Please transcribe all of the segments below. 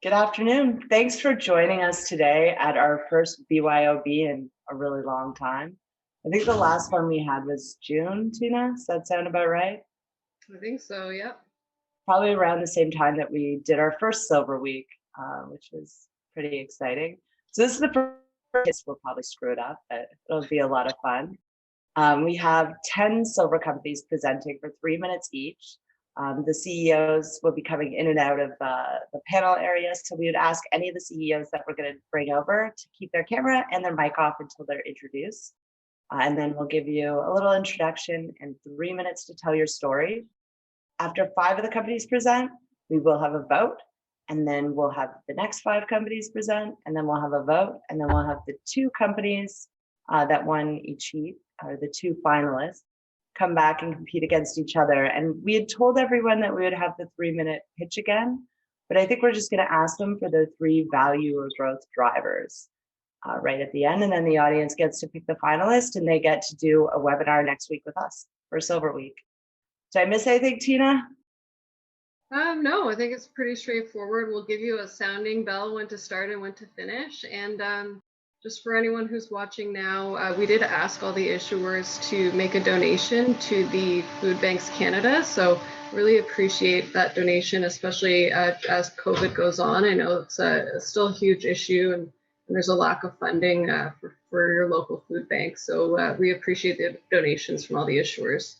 Good afternoon. Thanks for joining us today at our first BYOB in a really long time. I think the last one we had was June, Tina. Does that sound about right? I think so, yep. Probably around the same time that we did our first Silver Week, which was pretty exciting. So this is the first, we'll probably screw it up, but it'll be a lot of fun. We have 10 silver companies presenting for 3 minutes each. The CEOs will be coming in and out of the panel area, so we would ask any of the CEOs that we're going to bring over to keep their camera and their mic off until they're introduced. And then we'll give you a little introduction and 3 minutes to tell your story. After 5 of the companies present, we will have a vote, and then we'll have the next 5 companies present, and then we'll have a vote, and then we'll have the 2 companies that won each heat, or the 2 finalists, come back and compete against each other. And we had told everyone that we would have the 3-minute pitch again, but I think we're just going to ask them for their 3 value or growth drivers right at the end. And then the audience gets to pick the finalist, and they get to do a webinar next week with us for Silver Week. Did I miss anything, Tina? No, I think it's pretty straightforward. We'll give you a sounding bell when to start and when to finish. And just for anyone who's watching now, we did ask all the issuers to make a donation to the Food Banks Canada. So really appreciate that donation, especially as COVID goes on. I know it's still a huge issue, and there's a lack of funding for your local food bank. So we appreciate the donations from all the issuers.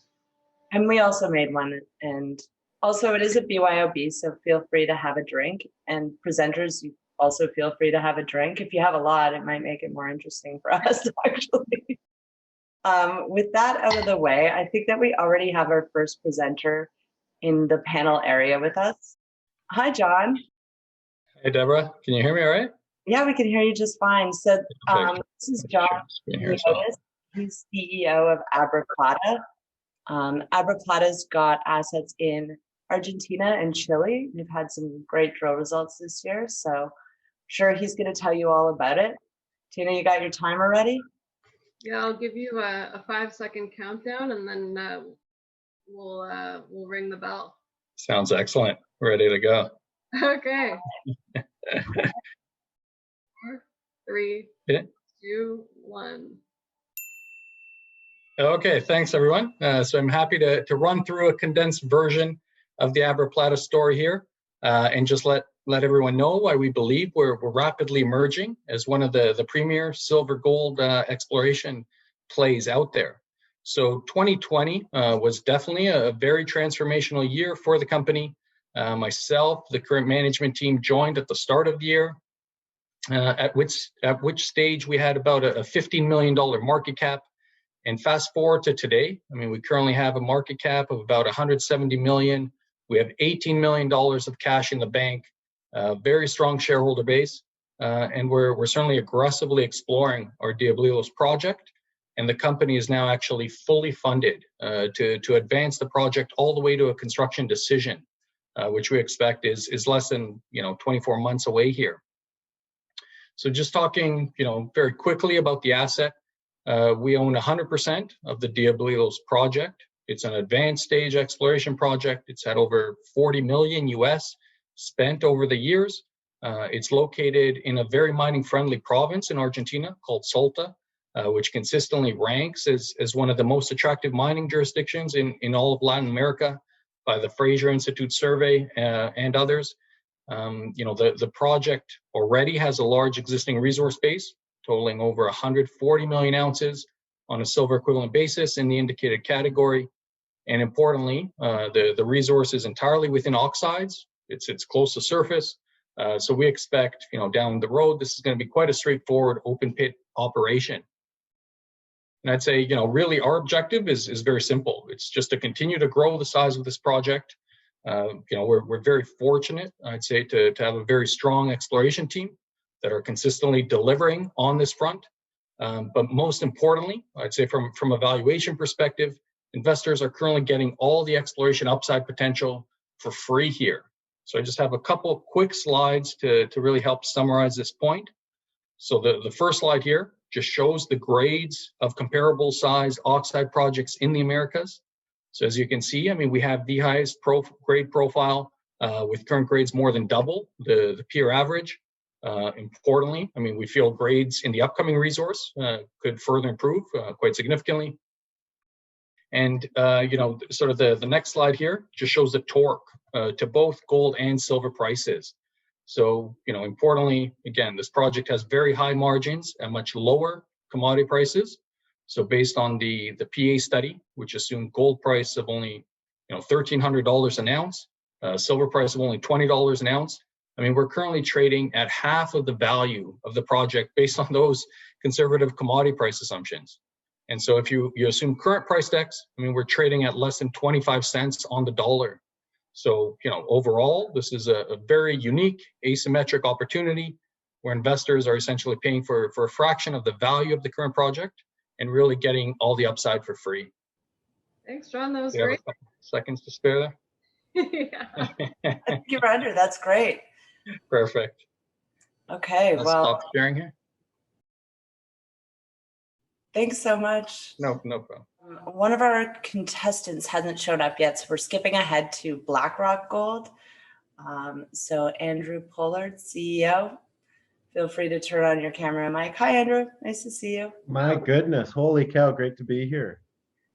And we also made one. And also it is a BYOB, so feel free to have a drink. And presenters, you also feel free to have a drink. If you have a lot, it might make it more interesting for us, actually. With that out of the way, I think that we already have our first presenter in the panel area with us. Hi, John. Hey, Deborah. Can you hear me all right? Yeah, we can hear you just fine. So this is John. He's CEO of Abraplata. Abraplata's got assets in Argentina and Chile. We've had some great drill results this year, so I'm sure he's going to tell you all about it. Tina, you got your timer ready? Yeah, I'll give you a 5-second countdown, and then we'll ring the bell. Sounds excellent. We're ready to go. Okay. 4, 3, 2, 1. Okay, thanks everyone. So I'm happy to run through a condensed version of the Abraplata story here, and just let everyone know why we believe we're rapidly emerging as one of the premier silver gold exploration plays out there. So 2020 was definitely a very transformational year for the company. Myself, the current management team, joined at the start of the year, at which stage we had about a $15 million market cap. And fast forward to today, I mean, we currently have a market cap of about 170 million. We have $18 million of cash in the bank, very strong shareholder base, and we're certainly aggressively exploring our Diablilos project. And the company is now actually fully funded to advance the project all the way to a construction decision, which we expect is less than 24 months away here. So just talking very quickly about the asset. We own 100% of the Diablilos project. It's an advanced stage exploration project. It's had over 40 million US spent over the years. It's located in a very mining friendly province in Argentina called Salta, which consistently ranks as one of the most attractive mining jurisdictions in all of Latin America by the Fraser Institute survey and others. The project already has a large existing resource base, totaling over 140 million ounces on a silver equivalent basis in the indicated category. And importantly, the resource is entirely within oxides. It's close to surface. So we expect, down the road, this is going to be quite a straightforward open pit operation. And I'd say, really our objective is very simple. It's just to continue to grow the size of this project. We're very fortunate, I'd say, to have a very strong exploration team that are consistently delivering on this front. But most importantly, I'd say from a valuation perspective, investors are currently getting all the exploration upside potential for free here. So I just have a couple of quick slides to really help summarize this point. So the first slide here just shows the grades of comparable size oxide projects in the Americas. So as you can see, I mean, we have the highest grade profile with current grades more than double the peer average. Importantly, I mean, we feel grades in the upcoming resource could further improve quite significantly. And, you know, sort of the next slide here just shows the torque to both gold and silver prices. So, you know, importantly, again, this project has very high margins at much lower commodity prices. So based on the PA study, which assumed gold price of only, you know, $1,300 an ounce, silver price of only $20 an ounce. I mean, we're currently trading at half of the value of the project based on those conservative commodity price assumptions. And so if you assume current price decks, I mean, we're trading at less than 25 cents on the dollar. So, you know, overall, this is a very unique asymmetric opportunity where investors are essentially paying for a fraction of the value of the current project and really getting all the upside for free. Thanks, John. That was Do you great. have a couple seconds to spare there? Yeah. I think you're under. That's great. Perfect. Okay, I'll well, stop sharing here. thanks so much. No problem. One of our contestants hasn't shown up yet, so we're skipping ahead to Blackrock Gold. So Andrew Pollard, CEO, feel free to turn on your camera and mic. Hi, Andrew. Nice to see you. My goodness, holy cow, great to be here.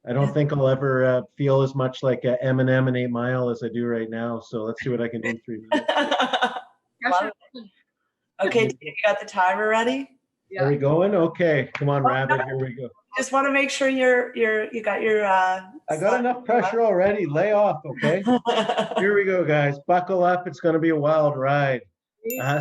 I don't think I'll ever feel as much like Eminem in 8 Mile as I do right now. So let's see what I can do in 3 minutes. Love it. Okay, you got the timer ready? Yeah. Are we going? Okay, come on, Oh, Rabbit, no. here we go. Just want to make sure you got your. I got enough pressure already. Lay off, okay? Here we go, guys. Buckle up. It's going to be a wild ride.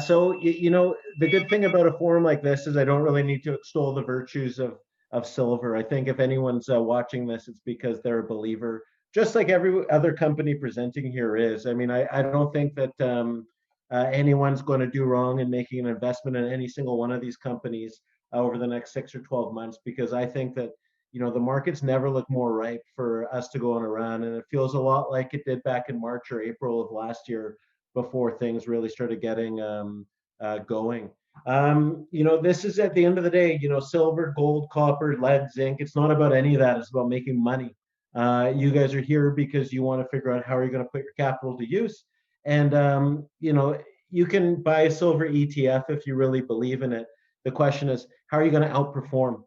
So, you know, the good thing about a forum like this is I don't really need to extol the virtues of silver. I think if anyone's watching this, it's because they're a believer, just like every other company presenting here is. I mean, I don't think that anyone's going to do wrong in making an investment in any single one of these companies over the next 6 or 12 months, because I think that, you know, the markets never look more ripe for us to go on a run. And it feels a lot like it did back in March or April of last year before things really started getting going. You know, this is at the end of the day, you know, silver, gold, copper, lead, zinc. It's not about any of that. It's about making money. You guys are here because you want to figure out how are you going to put your capital to use. And, you know, you can buy a silver ETF if you really believe in it. The question is, how are you going to outperform?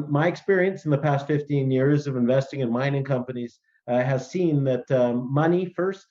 My experience in the past 15 years of investing in mining companies has seen that money first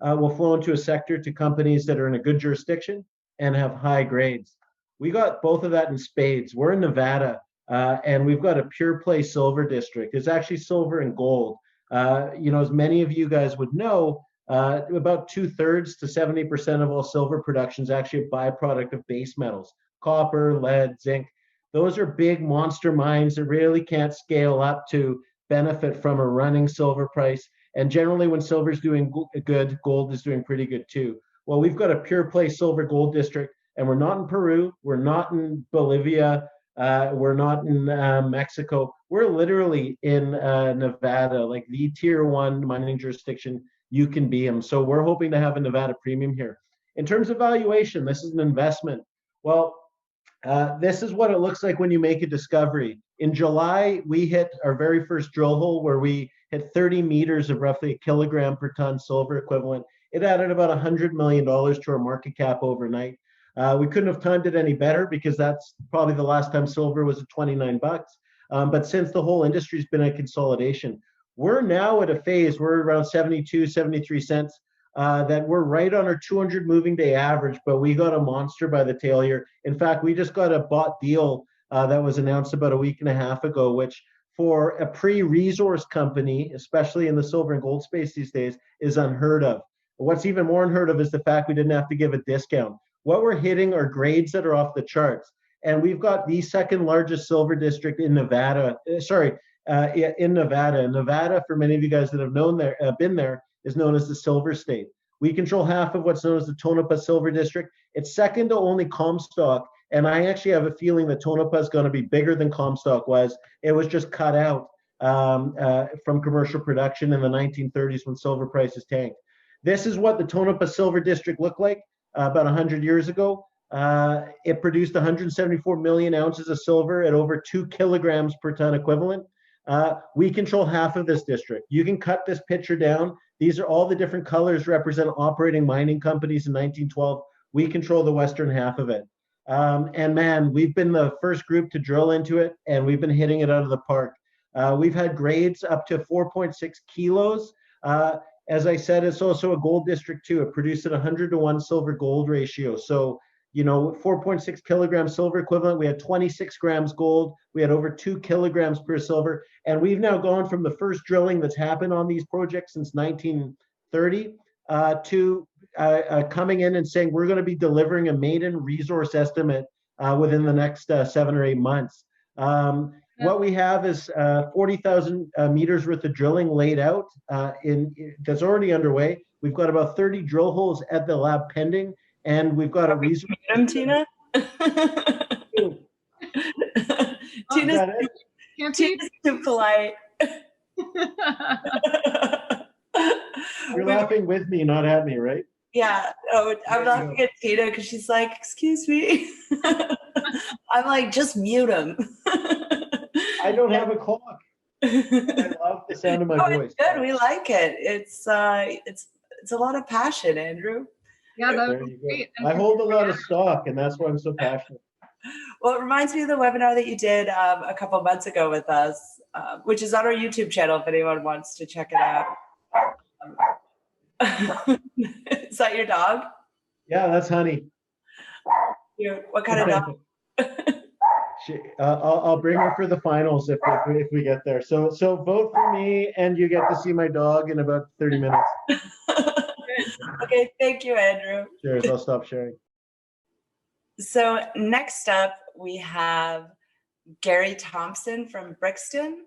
will flow into a sector to companies that are in a good jurisdiction and have high grades. We got both of that in spades. We're in Nevada, and we've got a pure play silver district. It's actually silver and gold. You know, as many of you guys would know, about 2/3 to 70% of all silver production is actually a byproduct of base metals, copper, lead, zinc. Those are big monster mines that really can't scale up to benefit from a running silver price. And generally when silver is doing good, gold is doing pretty good too. Well, we've got a pure play silver gold district, and we're not in Peru, we're not in Bolivia, we're not in Mexico. We're literally in Nevada, like the tier 1 mining jurisdiction you can be in. So we're hoping to have a Nevada premium here. In terms of valuation, this is an investment. Well, this is what it looks like when you make a discovery. In July, we hit our very first drill hole where we hit 30 meters of roughly a kilogram per ton silver equivalent. It added about $100 million to our market cap overnight. We couldn't have timed it any better because that's probably the last time silver was at 29 bucks. But since the whole industry's been in consolidation, we're now at a phase, we're around 72, 73 cents. That we're right on our 200 moving day average, but we got a monster by the tail here. In fact, we just got a bought deal that was announced about a week and a half ago, which for a pre-resource company, especially in the silver and gold space these days, is unheard of. What's even more unheard of is the fact we didn't have to give a discount. What we're hitting are grades that are off the charts. And we've got the second largest silver district in Nevada, in Nevada. Nevada, for many of you guys that have been there, is known as the Silver State. We control half of what's known as the Tonopah Silver District. It's second to only Comstock, and I actually have a feeling that Tonopah is going to be bigger than Comstock was. It was just cut out from commercial production in the 1930s when silver prices tanked. This is what the Tonopah Silver District looked like about 100 years ago. It produced 174 million ounces of silver at over 2 kilograms per ton equivalent. We control half of this district. You can cut this picture down These are all the different colors represent operating mining companies in 1912. We control the western half of it. And man, we've been the first group to drill into it, and we've been hitting it out of the park. We've had grades up to 4.6 kilos. As I said, it's also a gold district too. It produced at 100-to-1 silver gold ratio. So, 4.6 kilograms silver equivalent. We had 26 grams gold. We had over 2 kilograms per silver. And we've now gone from the first drilling that's happened on these projects since 1930 to coming in and saying we're going to be delivering a maiden resource estimate within the next 7 or 8 months. What we have is 40,000 meters worth of drilling laid out that's already underway. We've got about 30 drill holes at the lab pending, and we've got a resource. Tina? Tina's too polite. You're laughing with me, not at me, right? Yeah, I'm laughing at Tina because she's like, excuse me. I'm like, just mute him. I don't have a clock. I love the sound of my voice. It's good. We like it. It's a lot of passion, Andrew. Yeah, there you go. I hold a lot of stock, and that's why I'm so passionate. Well, it reminds me of the webinar that you did a couple months ago with us, which is on our YouTube channel if anyone wants to check it out. Is that your dog? Yeah, that's Honey. What kind of dog? I'll bring her for the finals if we get there. So vote for me, and you get to see my dog in about 30 minutes. Okay, thank you, Andrew. Cheers. I'll stop sharing. So next up, we have Gary Thompson from Brixton,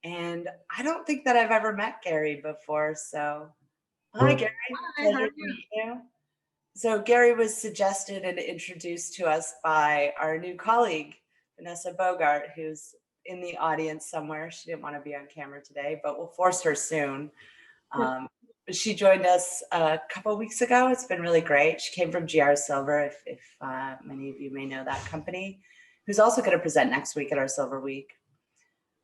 and I don't think that I've ever met Gary before. So, hi, Gary. Hi, how are you? So Gary was suggested and introduced to us by our new colleague, Vanessa Bogart, who's in the audience somewhere. She didn't want to be on camera today, but we'll force her soon. She joined us a couple of weeks ago. It's been really great. She came from GR Silver, if many of you may know that company, who's also going to present next week at our Silver Week.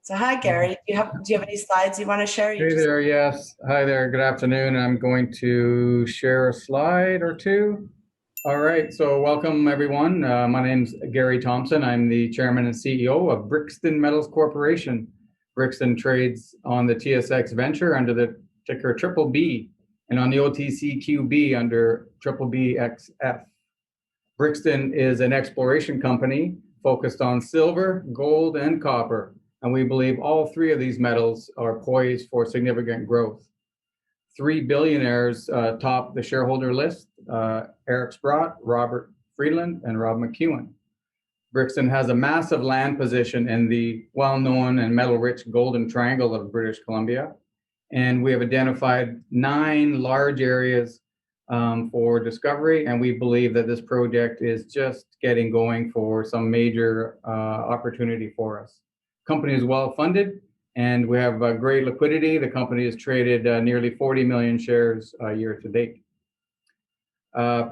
So hi, Gary. Do you have any slides you want to share? Hey there, yes. Hi there, good afternoon. I'm going to share a slide or two. All right, so welcome everyone. My name's Gary Thompson. I'm the chairman and CEO of Brixton Metals Corporation. Brixton trades on the TSX Venture under the ticker BBB and on the OTCQB under BBBXF. Brixton is an exploration company focused on silver, gold, and copper, and we believe all three of these metals are poised for significant growth. 3 billionaires top the shareholder list, Eric Sprott, Robert Friedland, and Rob McEwen. Brixton has a massive land position in the well-known and metal-rich Golden Triangle of British Columbia, and we have identified 9 large areas for discovery, and we believe that this project is just getting going for some major opportunity for us. Company is well funded, and we have great liquidity. The company has traded nearly 40 million shares year to date.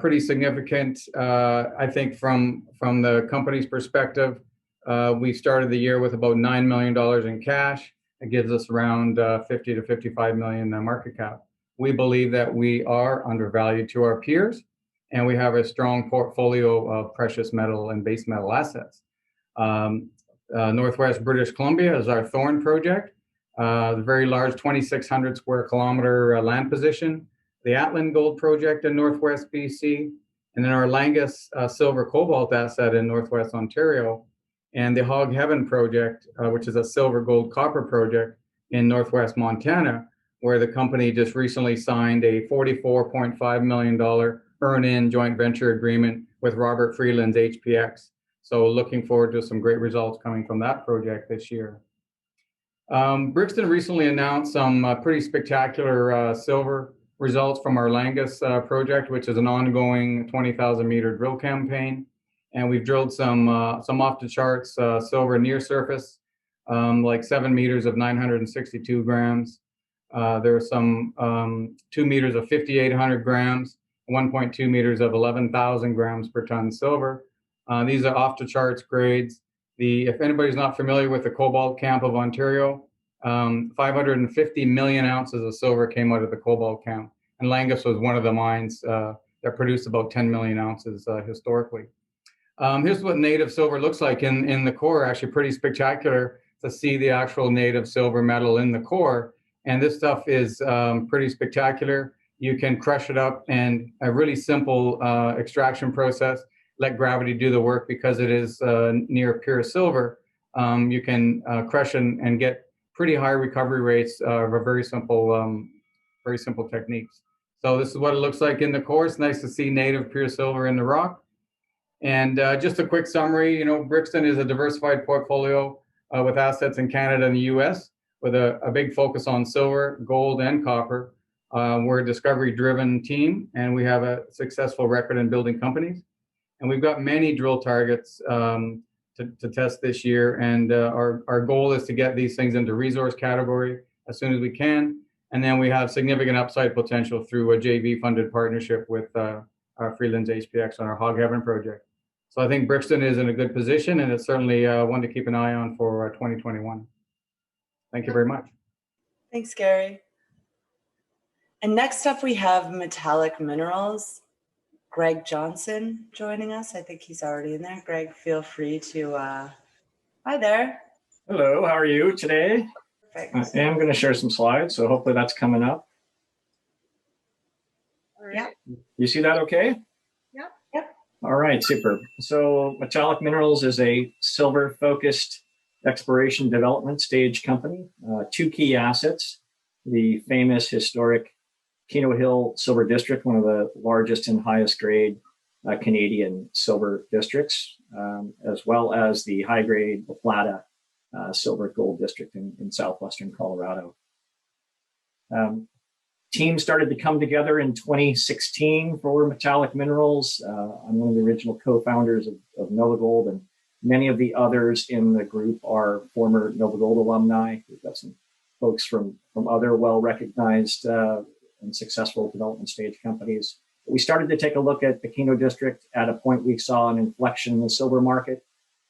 Pretty significant, I think, from the company's perspective. We started the year with about $9 million in cash. It gives us around 50 to 55 million market cap. We believe that we are undervalued to our peers, and we have a strong portfolio of precious metal and base metal assets. Northwest British Columbia is our Thorn project, the very large 2,600 square kilometer land position, the Atlan Gold project in Northwest BC, and then our Langus silver cobalt asset in Northwest Ontario, and the Hog Heaven project, which is a silver gold copper project in Northwest Montana, where the company just recently signed a $44.5 million earn-in joint venture agreement with Robert Friedland's HPX. So looking forward to some great results coming from that project this year. Brixton recently announced some pretty spectacular silver results from our Langus project, which is an ongoing 20,000 meter drill campaign. And we've drilled some off the charts silver near surface, like 7 meters of 962 grams. There are some 2 meters of 5,800 grams, 1.2 meters of 11,000 grams per ton silver. These are off the charts grades. If anybody's not familiar with the Cobalt Camp of Ontario, 550 million ounces of silver came out of the cobalt camp. And Langus was one of the mines that produced about 10 million ounces historically. Here's what native silver looks like in the core. Actually pretty spectacular to see the actual native silver metal in the core. And this stuff is pretty spectacular. You can crush it up, and a really simple extraction process, let gravity do the work because it is near pure silver. You can crush and get pretty high recovery rates of a very simple techniques. So this is what it looks like in the core. It's nice to see native pure silver in the rock. And just a quick summary, Brixton is a diversified portfolio with assets in Canada and the US with a big focus on silver, gold, and copper. We're a discovery-driven team, and we have a successful record in building companies. And we've got many drill targets to test this year. And our goal is to get these things into resource category as soon as we can. And then we have significant upside potential through a JV-funded partnership with our Freelands HPX on our Hog Heaven project. So I think Brixton is in a good position, and it's certainly one to keep an eye on for 2021. Thank you very much. Thanks, Gary. And next up, we have Metallic Minerals. Greg Johnson joining us. I think he's already in there. Greg, feel free to, hi there. Hello, how are you today? Perfect. I am going to share some slides, so hopefully that's coming up. All right. Yeah. You see that okay? Yep. Yep. All right, super. So Metallic Minerals is a silver-focused exploration development stage company. Two key assets, the famous historic Keno Hill Silver District, one of the largest and highest grade Canadian silver districts, as well as the high-grade Abraplata Silver Gold District in southwestern Colorado. Teams started to come together in 2016 for Metallic Minerals. I'm one of the original co-founders of Nova Gold, and many of the others in the group are former Nova Gold alumni. We've got some folks from other well-recognized and successful development stage companies. We started to take a look at the Keno District at a point we saw an inflection in the silver market.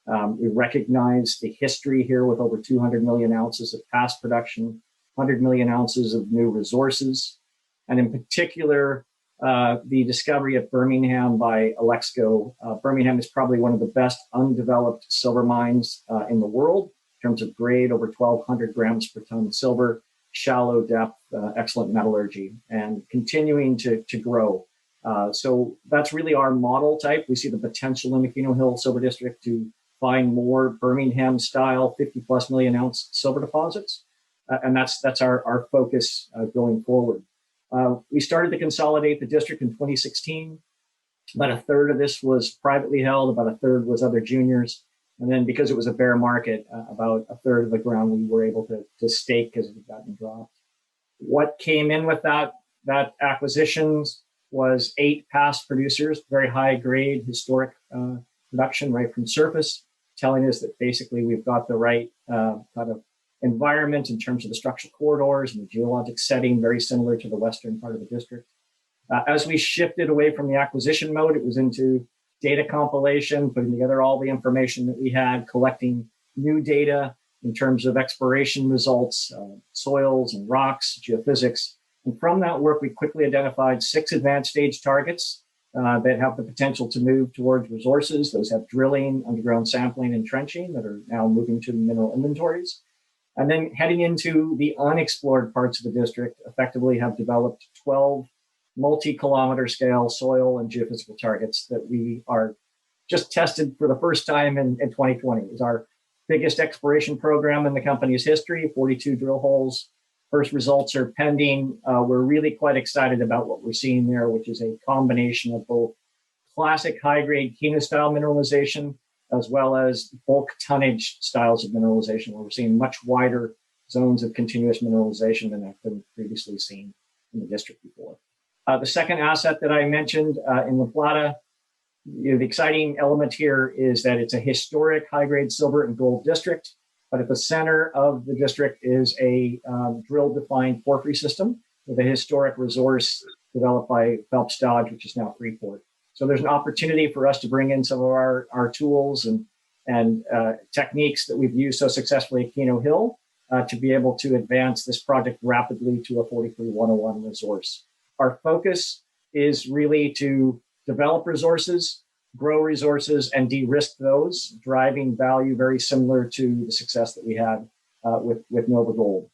We recognized the history here with over 200 million ounces of past production, 100 million ounces of new resources, and in particular, the discovery of Birmingham by Alexco. Birmingham is probably one of the best undeveloped silver mines in the world in terms of grade, over 1,200 grams per ton silver, shallow depth, excellent metallurgy, and continuing to grow. So that's really our model type. We see the potential in the Keno Hill Silver District to find more Birmingham style 50 plus million ounce silver deposits. And that's our focus going forward. We started to consolidate the district in 2016. About a third of this was privately held, about a third was other juniors. And then because it was a bear market, about a third of the ground we were able to stake because it had gotten dropped. What came in with that acquisitions was 8 past producers, very high grade historic production right from surface, telling us that basically we've got the right kind of environment in terms of the structural corridors and the geologic setting, very similar to the western part of the district. As we shifted away from the acquisition mode, it was into data compilation, putting together all the information that we had, collecting new data in terms of exploration results, soils and rocks, geophysics. And from that work, we quickly identified 6 advanced stage targets that have the potential to move towards resources. Those have drilling, underground sampling, and trenching that are now moving to mineral inventories. And then heading into the unexplored parts of the district, effectively have developed 12 multi-kilometer scale soil and geophysical targets that we are just tested for the first time in 2020. It was our biggest exploration program in the company's history, 42 drill holes. First results are pending. We're really quite excited about what we're seeing there, which is a combination of both classic high-grade Keno style mineralization, as well as bulk tonnage styles of mineralization, where we're seeing much wider zones of continuous mineralization than have been previously seen in the district before. The second asset that I mentioned in La Plata, the exciting element here is that it's a historic high-grade silver and gold district, but at the center of the district is a drill-defined porphyry system with a historic resource developed by Phelps Dodge, which is now Freeport. So there's an opportunity for us to bring in some of our tools and techniques that we've used so successfully at Keno Hill to be able to advance this project rapidly to a 43-101 resource. Our focus is really to develop resources, grow resources, and de-risk those, driving value very similar to the success that we had with Nova Gold.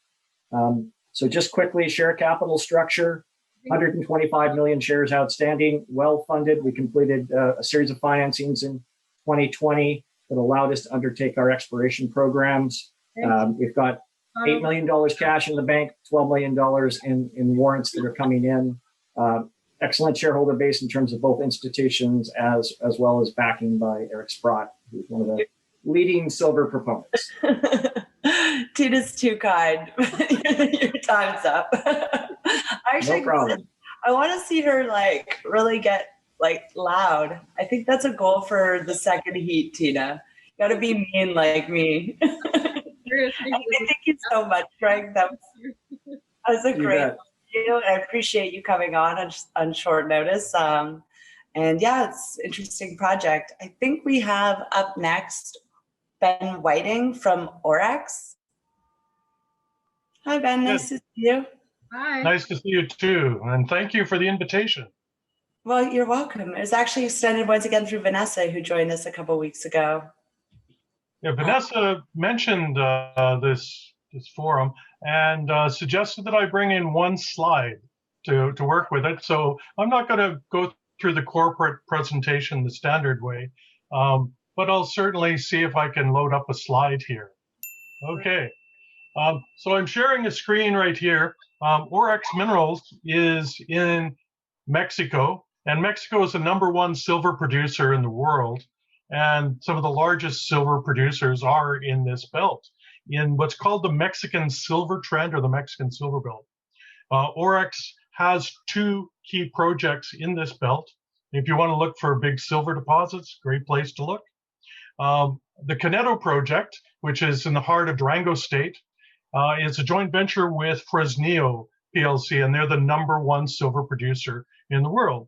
So just quickly, share capital structure, 125 million shares outstanding, well-funded. We completed a series of financings in 2020 that allowed us to undertake our exploration programs. We've got $8 million cash in the bank, $12 million in warrants that are coming in. Excellent shareholder base in terms of both institutions as well as backing by Eric Sprott, who's one of the leading silver proponents. Tina's too kind. Your time's up. Actually, No problem. I want to see her like really get like loud. I think that's a goal for the second heat, Tina. You gotta be mean like me. Thank you so much, Greg. That was a great video. I appreciate you coming on short notice. And yeah, it's an interesting project. I think we have up next Ben Whiting from Orex. Hi, Ben. Nice to see you. Hi. Nice to see you too. And thank you for the invitation. Well, you're welcome. It was actually extended once again through Vanessa, who joined us a couple weeks ago. Yeah, Vanessa mentioned this forum and suggested that I bring in one slide to work with it. So I'm not going to go through the corporate presentation the standard way, but I'll certainly see if I can load up a slide here. Okay. So I'm sharing a screen right here. Orex Minerals is in Mexico, and Mexico is the #1 silver producer in the world. And some of the largest silver producers are in this belt, in what's called the Mexican Silver Trend or the Mexican Silver Belt. Orex has 2 key projects in this belt. If you want to look for big silver deposits, great place to look. The Caneto project, which is in the heart of Durango State, is a joint venture with Fresnillo PLC, and they're the #1 silver producer in the world.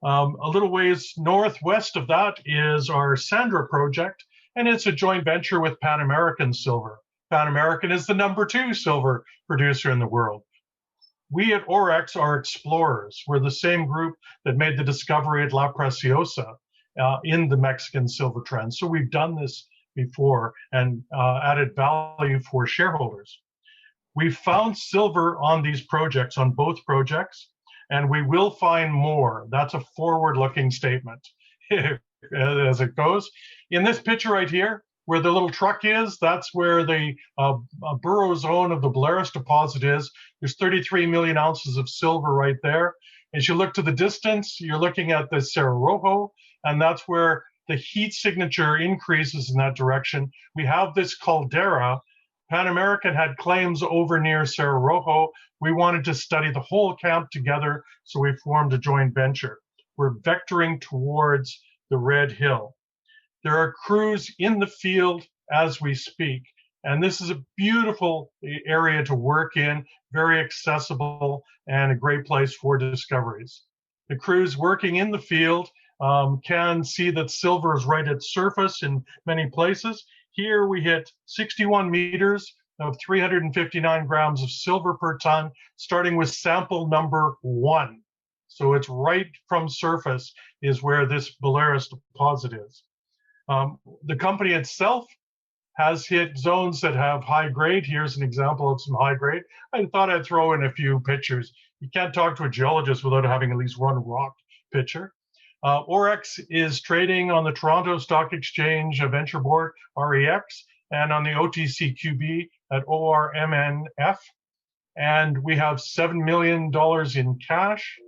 A little ways northwest of that is our Sandra project, and it's a joint venture with Pan American Silver. Pan American is the #2 silver producer in the world. We at Orex are explorers. We're the same group that made the discovery at La Preciosa in the Mexican silver trend. So we've done this before and added value for shareholders. We've found silver on these projects, on both projects, and we will find more. That's a forward-looking statement as it goes. In this picture right here, where the little truck is, that's where the Burrow zone of the Baleares deposit is. There's 33 million ounces of silver right there. As you look to the distance, you're looking at the Cerro Rojo, and that's where the heat signature increases in that direction. We have this caldera. Pan American had claims over near Cerro Rojo. We wanted to study the whole camp together, so we formed a joint venture. We're vectoring towards the Red Hill. There are crews in the field as we speak, and this is a beautiful area to work in, very accessible, and a great place for discoveries. The crews working in the field can see that silver is right at surface in many places. Here we hit 61 meters of 359 grams of silver per ton, starting with sample #1. So it's right from surface is where this Baleares deposit is. The company itself has hit zones that have high grade. Here's an example of some high grade. I thought I'd throw in a few pictures. You can't talk to a geologist without having at least one rock picture. Orex is trading on the Toronto Stock Exchange Venture Board, REX, and on the OTCQB at ORMNF. And we have $7 million in cash.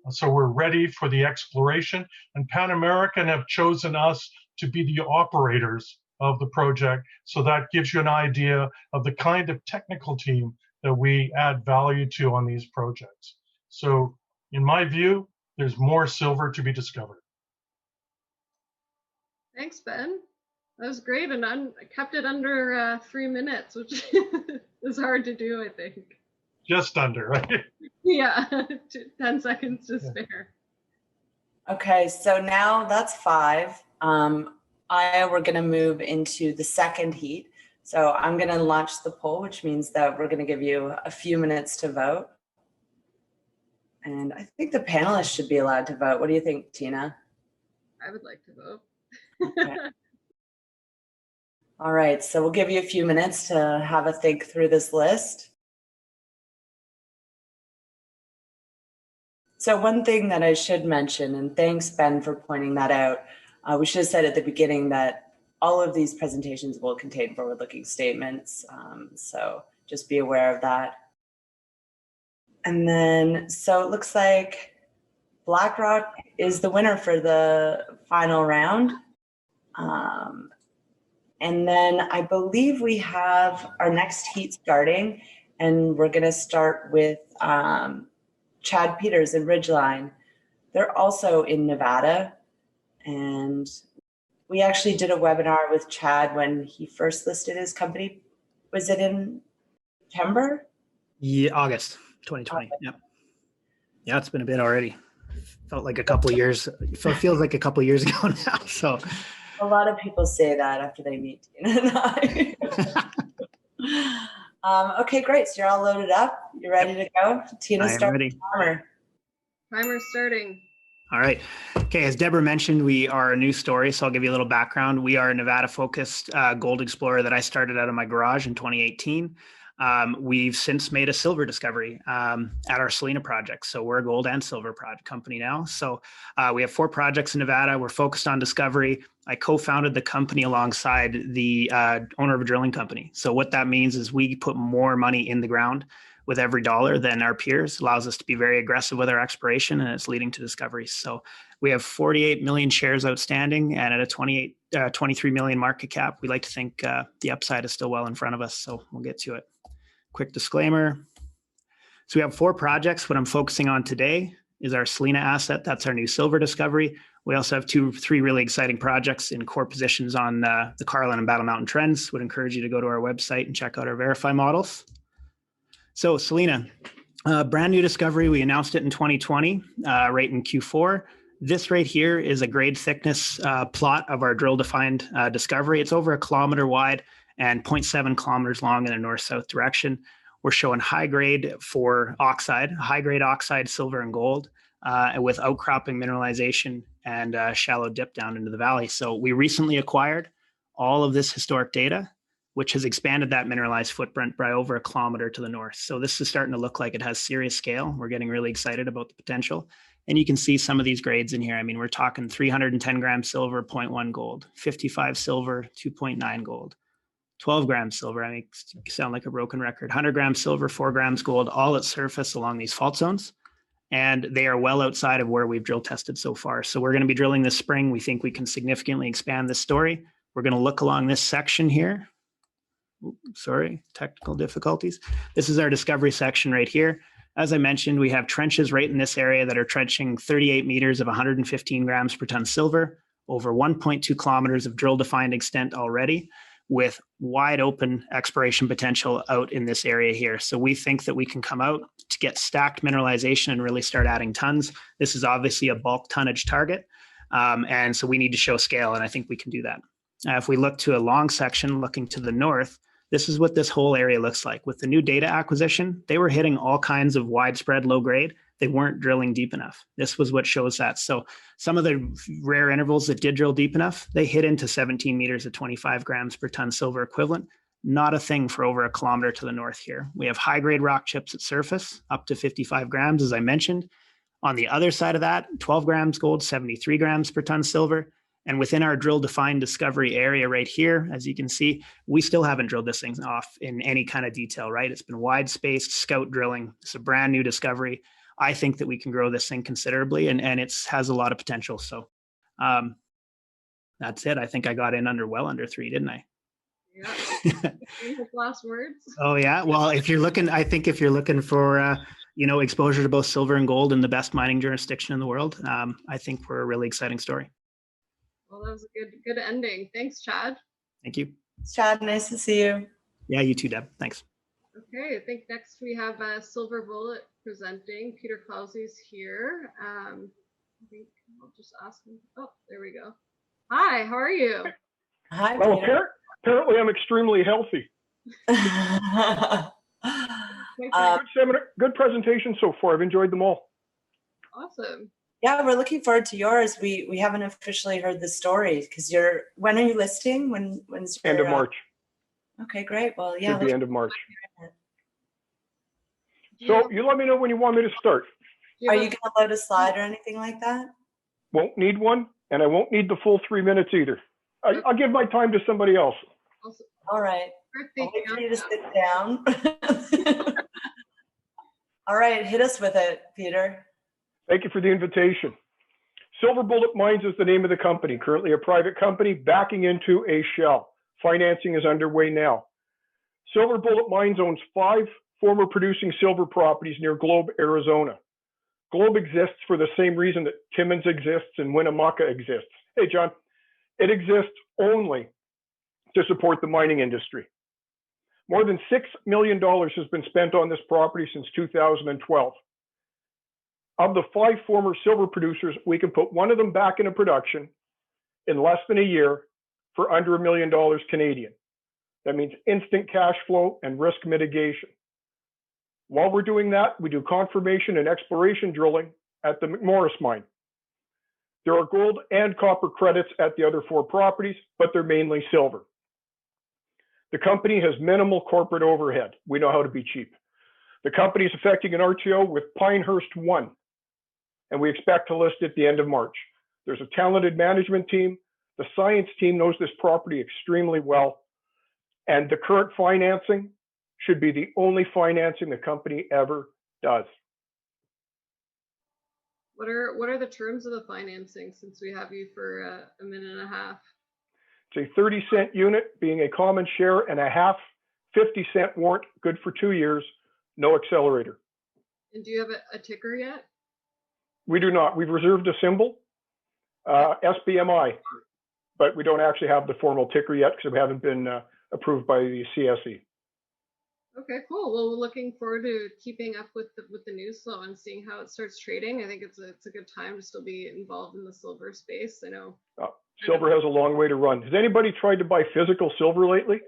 So we're ready for the exploration. And Pan American have chosen us to be the operators of the project. So that gives you an idea of the kind of technical team that we add value to on these projects. So in my view, there's more silver to be discovered. Thanks, Ben. That was great, and I kept it under 3 minutes, which is hard to do, I think. Just under, right? Yeah, 10 seconds to spare. Okay, so now that's 5. We're going to move into the second heat. So I'm going to launch the poll, which means that we're going to give you a few minutes to vote. And I think the panelists should be allowed to vote. What do you think, Tina? I would like to vote. Okay. All right, so we'll give you a few minutes to have a think through this list. So one thing that I should mention, and thanks, Ben, for pointing that out, we should have said at the beginning that all of these presentations will contain forward-looking statements, so just be aware of that. And then, so it looks like Blackrock is the winner for the final round. And then I believe we have our next heat starting, and we're going to start with Chad Peters and Ridgeline. They're also in Nevada, and we actually did a webinar with Chad when he first listed his company. Was it in September? Yeah, August 2020. Yep. Yeah, it's been a bit already. Felt like a couple of years. Feels like a couple of years ago now. So a lot of people say that after they meet Tina and I. Okay, great. So you're all loaded up. You ready to go? Tina, start ready. The timer. Timer starting. All right. Okay, as Deborah mentioned, we are a new story, so I'll give you a little background. We are a Nevada-focused gold explorer that I started out of my garage in 2018. We've since made a silver discovery at our Salina project. So we're a gold and silver company now. So we have 4 projects in Nevada. We're focused on discovery. I co-founded the company alongside the owner of a drilling company. So what that means is we put more money in the ground with every dollar than our peers. Allows us to be very aggressive with our exploration, and it's leading to discoveries. So we have 48 million shares outstanding, and at a 23 million market cap, we like to think the upside is still well in front of us. So we'll get to it. Quick disclaimer. So we have 4 projects. What I'm focusing on today is our Salina asset. That's our new silver discovery. We also have 3 really exciting projects in core positions on the Carlin and Battle Mountain trends. Would encourage you to go to our website and check out our verify models. So Salina, brand new discovery. We announced it in 2020, right in Q4. This right here is a grade thickness plot of our drill defined discovery. It's over 1 kilometer wide and 0.7 kilometers long in a north-south direction. We're showing high grade for oxide, high grade oxide, silver and gold, with outcropping mineralization and shallow dip down into the valley. So we recently acquired all of this historic data, which has expanded that mineralized footprint by over 1 kilometer to the north. So this is starting to look like it has serious scale. We're getting really excited about the potential. And you can see some of these grades in here. I mean, we're talking 310 grams silver, 0.1 gold, 55 silver, 2.9 gold. 12 grams silver, I mean, sound like a broken record. 100 grams silver, 4 grams gold, all at surface along these fault zones. And they are well outside of where we've drill tested so far. So we're going to be drilling this spring. We think we can significantly expand this story. We're going to look along this section here. Oops, sorry, technical difficulties. This is our discovery section right here. As I mentioned, we have trenches right in this area that are trenching 38 meters of 115 grams per ton silver, over 1.2 kilometers of drill-defined extent already, with wide open exploration potential out in this area here. So we think that we can come out to get stacked mineralization and really start adding tons. This is obviously a bulk tonnage target. And so we need to show scale, and I think we can do that. If we look to a long section looking to the north, this is what this whole area looks like. With the new data acquisition, they were hitting all kinds of widespread low grade. They weren't drilling deep enough. This was what shows that. So some of the rare intervals that did drill deep enough, they hit into 17 meters at 25 grams per ton silver equivalent. Not a thing for over 1 kilometer to the north here. We have high grade rock chips at surface, up to 55 grams, as I mentioned. On the other side of that, 12 grams gold, 73 grams per ton silver. And within our drill defined discovery area right here, as you can see, we still haven't drilled this thing off in any kind of detail, right? It's been wide spaced scout drilling. It's a brand new discovery. I think that we can grow this thing considerably, and it has a lot of potential. So that's it. I think I got in well under 3, didn't I? Yeah. Last words. Oh yeah. Well, if you're looking, I think if you're looking for exposure to both silver and gold in the best mining jurisdiction in the world, I think we're a really exciting story. Well, that was a good ending. Thanks, Chad. Thank you. Chad, nice to see you. Yeah, you too, Deb. Thanks. Okay, I think next we have Silver Bullet presenting. Peter Clausy's here. I think I'll just ask him. Oh, there we go. Hi, how are you? Hi, Hello, Peter. sir. Apparently, I'm extremely healthy. Good seminar, good presentation so far. I've enjoyed them all. Awesome. Yeah, we're looking forward to yours. We haven't officially heard the story because when are you listing? When's your End of March. Okay, great. Well, yeah. Should be end of March. So you let me know when you want me to start. Are you going to load a slide or anything like that? Won't need one, and I won't need the full 3 minutes either. I'll give my time to somebody else. All right. I'll wait for you to sit down. All right, hit us with it, Peter. Thank you for the invitation. Silver Bullet Mines is the name of the company, currently a private company backing into a shell. Financing is underway now. Silver Bullet Mines owns 5 former producing silver properties near Globe, Arizona. Globe exists for the same reason that Timmins exists and Winnemucca exists. Hey, John, it exists only to support the mining industry. More than $6 million has been spent on this property since 2012. Of the 5 former silver producers, we can put one of them back into production in less than a year for under $1 million Canadian. That means instant cash flow and risk mitigation. While we're doing that, we do confirmation and exploration drilling at the McMorris mine. There are gold and copper credits at the other 4 properties, but they're mainly silver. The company has minimal corporate overhead. We know how to be cheap. The company is effecting an RTO with Pinehurst 1, and we expect to list at the end of March. There's a talented management team. The science team knows this property extremely well, and the current financing should be the only financing the company ever does. What are the terms of the financing, since we have you for a minute and a half? It's a 30-cent unit, being a common share, and a half 50-cent warrant, good for 2 years, no accelerator. And do you have a ticker yet? We do not. We've reserved a symbol, SBMI, but we don't actually have the formal ticker yet because we haven't been approved by the CSE. Okay, cool. Well, we're looking forward to keeping up with the news flow and seeing how it starts trading. I think it's a good time to still be involved in the silver space. I know. Silver has a long way to run. Has anybody tried to buy physical silver lately?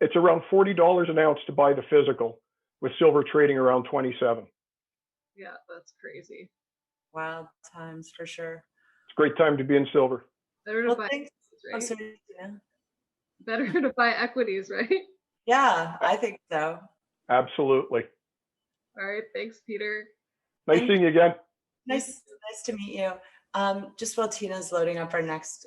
It's around $40 an ounce to buy the physical, with silver trading around 27. Yeah, that's crazy. Wild times for sure. It's a great time to be in silver. Better to buy equities, right? Sorry, yeah. Better to buy equities, right? Yeah, I think so. Absolutely. All right, thanks, Peter. Nice seeing you again. Nice to meet you. Just while Tina's loading up our next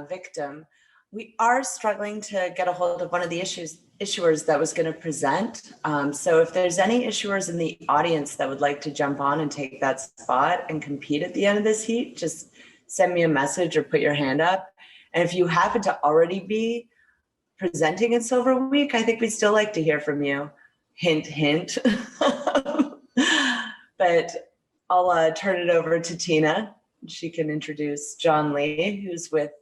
victim, we are struggling to get a hold of one of the issuers that was going to present. So if there's any issuers in the audience that would like to jump on and take that spot and compete at the end of this heat, just send me a message or put your hand up. And if you happen to already be presenting at Silver Week, I think we'd still like to hear from you. Hint, hint. But I'll turn it over to Tina. She can introduce John Lee, who's with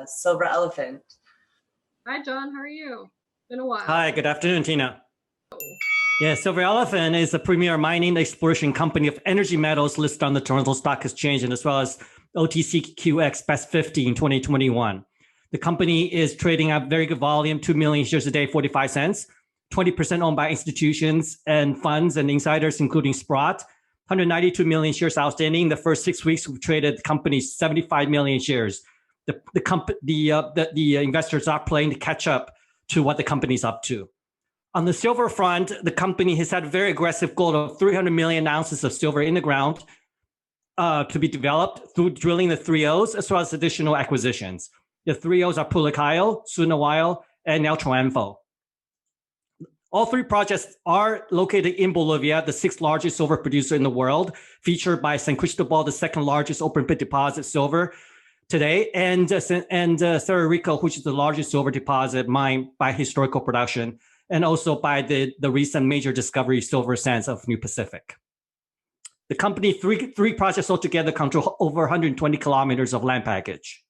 Silver Elephant. Hi, John. How are you? Been a while. Hi, good afternoon, Tina. Yeah, Silver Elephant is a premier mining exploration company of energy metals listed on the Toronto Stock Exchange and as well as OTCQX Best 50 in 2021. The company is trading at very good volume, 2 million shares a day, 45 cents, 20% owned by institutions and funds and insiders, including Sprott. 192 million shares outstanding. The first 6 weeks, we've traded the company's 75 million shares. The investors are playing to catch up to what the company's up to. On the silver front, the company has had a very aggressive goal of 300 million ounces of silver in the ground to be developed through drilling the 3Os as well as additional acquisitions. The 3Os are Pulicayo, Sunahuayl, and now Triunfo. All 3 projects are located in Bolivia, the 6th largest silver producer in the world, featured by San Cristobal, the 2nd largest open pit deposit silver today, and Cerro Rico, which is the largest silver deposit mined by historical production, and also by the recent major discovery, silver sands of New Pacific. The company, three projects altogether control over 120 kilometers of land package.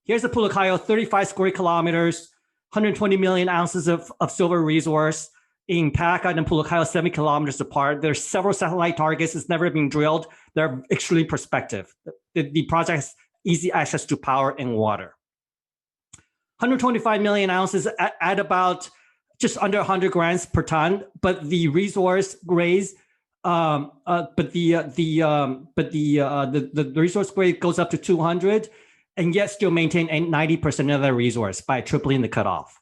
Here's the Pulicayo, 35 square kilometers, 120 million ounces of silver resource in Paca and Pulicayo, 7 kilometers apart. There's several satellite targets. It's never been drilled. They're extremely prospective. The project has easy access to power and water. 125 million ounces at about just under 100 grams per ton, but the resource grades, the resource grade goes up to 200, and yet still maintain 90% of the resource by tripling the cutoff.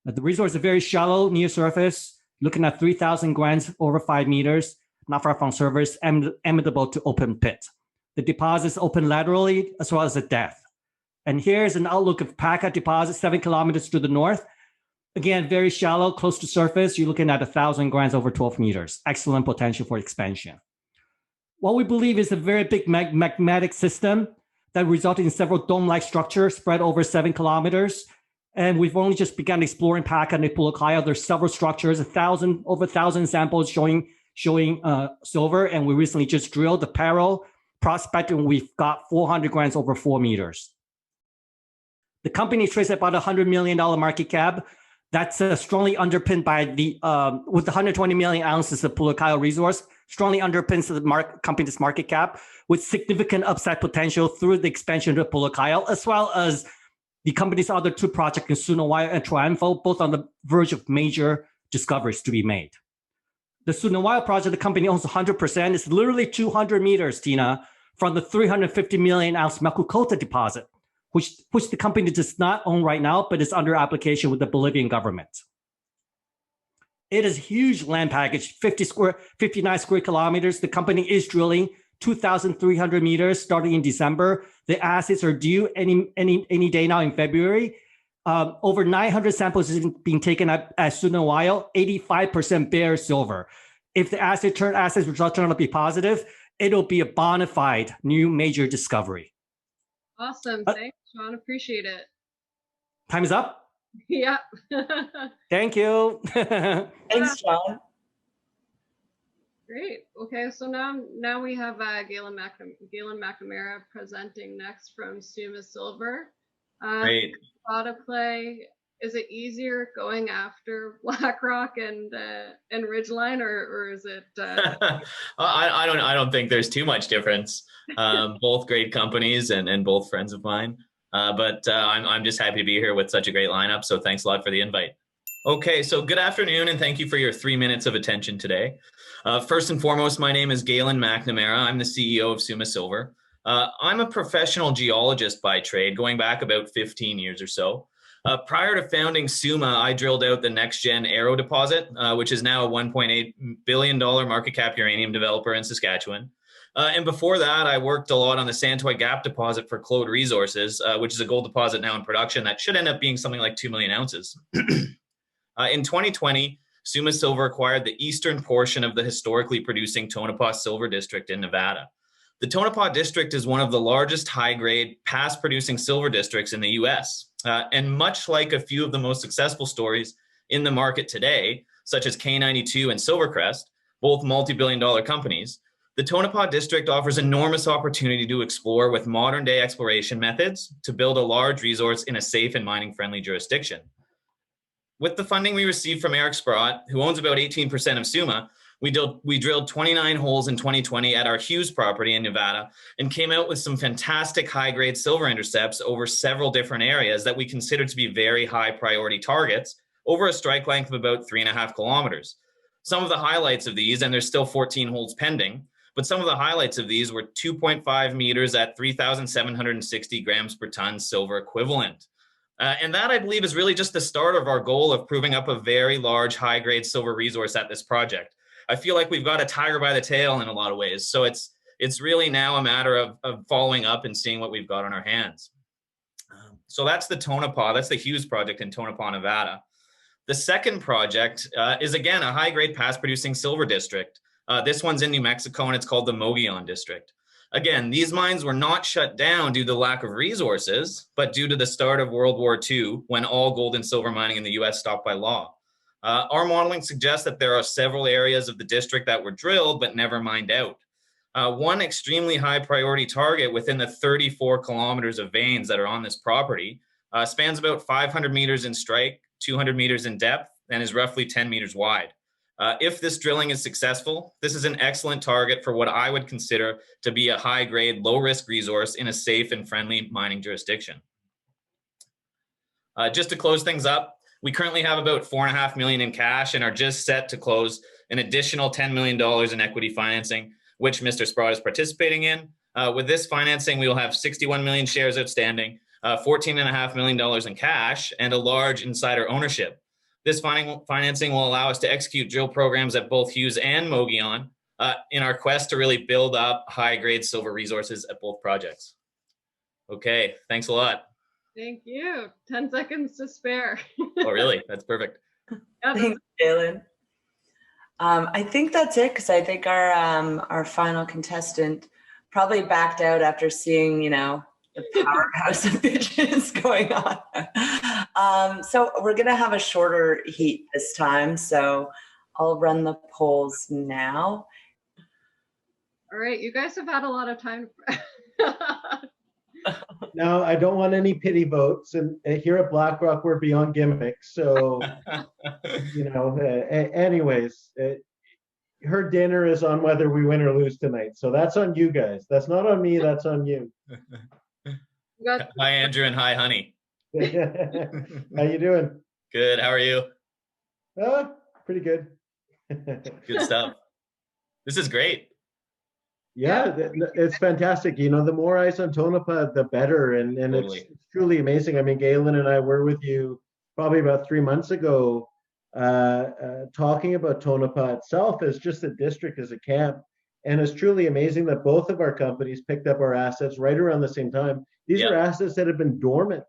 The resource is very shallow near surface, looking at 3,000 grams over 5 meters, not far from surface, amenable to open pit. The deposit is open laterally as well as at depth. And here's an outlook of Paca deposit, 7 kilometers to the north. Again, very shallow, close to surface. You're looking at 1,000 grams over 12 meters. Excellent potential for expansion. What we believe is a very big magmatic system that resulted in several dome-like structures spread over 7 kilometers. And we've only just begun exploring Paca and Pulakaya. There's several structures, over 1,000 samples showing silver. And we recently just drilled the Paro prospect, and we've got 400 grams over 4 meters. The company trades at about $100 million market cap. That's strongly underpinned by with the 120 million ounces of Pulakaya resource, strongly underpins the company's market cap with significant upside potential through the expansion of Pulakaya, as well as the company's other 2 projects in Sunawaya and Triunfo, both on the verge of major discoveries to be made. The Sunawaya project, the company owns 100%. It's literally 200 meters, Tina, from the 350 million ounce Makukota deposit, which the company does not own right now, but is under application with the Bolivian government. It is a huge land package, 59 square kilometers. The company is drilling 2,300 meters starting in December. The assets are due any day now in February. Over 900 samples is being taken at Sunawaya, 85% bare silver. If the assets results turn out to be positive, it'll be a bona fide new major discovery. Awesome. Thanks, Sean. Appreciate it. Time is up. Yeah. Thank you. Thanks, Sean. Great. Okay, so now we have Galen McNamara presenting next from Summa Silver. Great. Thought of play. Is it easier going after Blackrock and Ridgeline, or is it? I don't think there's too much difference. Both great companies and both friends of mine. But I'm just happy to be here with such a great lineup. So thanks a lot for the invite. Okay, so good afternoon, and thank you for your 3 minutes of attention today. First and foremost, my name is Galen McNamara. I'm the CEO of Summa Silver. I'm a professional geologist by trade, going back about 15 years or so. Prior to founding Summa, I drilled out the next-gen Arrow deposit, which is now a $1.8 billion market cap uranium developer in Saskatchewan. And before that, I worked a lot on the Santoy Gap deposit for Claude Resources, which is a gold deposit now in production that should end up being something like 2 million ounces. In 2020, Summa Silver acquired the eastern portion of the historically producing Tonopah Silver District in Nevada. The Tonopah District is one of the largest high-grade, past-producing silver districts in the U.S. And much like a few of the most successful stories in the market today, such as K92 and Silvercrest, both multi-billion-dollar companies, the Tonopah District offers enormous opportunity to explore with modern-day exploration methods to build a large resource in a safe and mining-friendly jurisdiction. With the funding we received from Eric Sprott, who owns about 18% of Summa, we drilled 29 holes in 2020 at our Hughes property in Nevada and came out with some fantastic high-grade silver intercepts over several different areas that we consider to be very high priority targets over a strike length of about 3.5 kilometers. Some of the highlights of these, and there's still 14 holes pending, but some of the highlights of these were 2.5 meters at 3,760 grams per ton silver equivalent. And that, I believe, is really just the start of our goal of proving up a very large high-grade silver resource at this project. I feel like we've got a tiger by the tail in a lot of ways. So it's really now a matter of following up and seeing what we've got on our hands. So that's the Tonopah, that's the Hughes project in Tonopah, Nevada. The second project is, again, a high-grade past-producing silver district. This one's in New Mexico, and it's called the Mogollon District. Again, these mines were not shut down due to lack of resources, but due to the start of World War II, when all gold and silver mining in the U.S. stopped by law. Our modeling suggests that there are several areas of the district that were drilled but never mined out. One extremely high priority target within the 34 kilometers of veins that are on this property spans about 500 meters in strike, 200 meters in depth, and is roughly 10 meters wide. If this drilling is successful, this is an excellent target for what I would consider to be a high-grade, low-risk resource in a safe and friendly mining jurisdiction. Just to close things up, we currently have about $4.5 million in cash and are just set to close an additional $10 million in equity financing, which Mr. Sprott is participating in. With this financing, we will have 61 million shares outstanding, $14.5 million in cash, and a large insider ownership. This financing will allow us to execute drill programs at both Hughes and Mogollon in our quest to really build up high-grade silver resources at both projects. Okay, thanks a lot. Thank you. 10 seconds to spare. Oh, really? That's perfect. Yeah, Thanks, Jalen. I think that's it, because I think our final contestant probably backed out after seeing, you know, the powerhouse of bitches going on. So we're gonna have a shorter heat this time. So I'll run the polls now. all right, you guys have had a lot of time. No, I don't want any pity votes. And here at Blackrock, we're beyond gimmicks. So, you know, anyways, her dinner is on whether we win or lose tonight. So that's on you guys. That's not on me. That's on you. Hi, Andrew, and hi, honey. How you doing? Good. How are you? Pretty good. Good stuff. This is great. Yeah, it's fantastic. You know, the more eyes on Tonopah, the better. And Totally. it's truly amazing. I mean, Galen and I were with you probably about 3 months ago, talking about Tonopah itself as just a district, as a camp. And it's truly amazing that both of our companies picked up our assets right around the same time. These are assets that have been dormant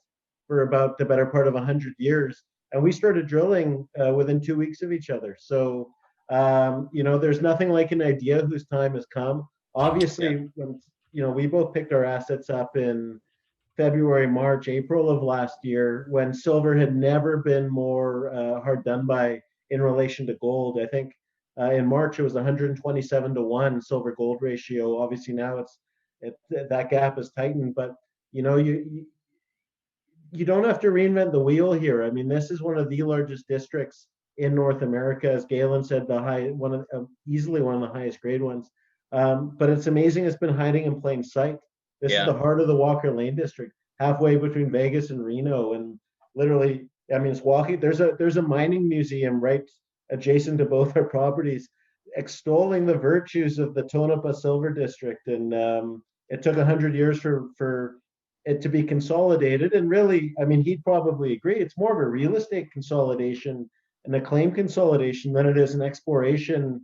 for about the better part of 100 years. And we started drilling within 2 weeks of each other. So, you know, there's nothing like an idea whose time has come. Obviously, when, you know, we both picked our assets up in February, March, April of last year, when silver had never been more hard done by in relation to gold. I think in March it was 127-to-1 silver gold ratio. Obviously now that gap is tightened, but you know, you don't have to reinvent the wheel here. I mean, this is one of the largest districts in North America, as Galen said, easily one of the highest grade ones. But it's amazing it's been hiding in plain sight. This is the heart of the Walker Lane district, halfway between Vegas and Reno, and literally, I mean, it's walking. There's a mining museum right adjacent to both our properties, extolling the virtues of the Tonopah Silver District, and it took 100 years for it to be consolidated. And really, I mean, he'd probably agree, it's more of a real estate consolidation and a claim consolidation than it is an exploration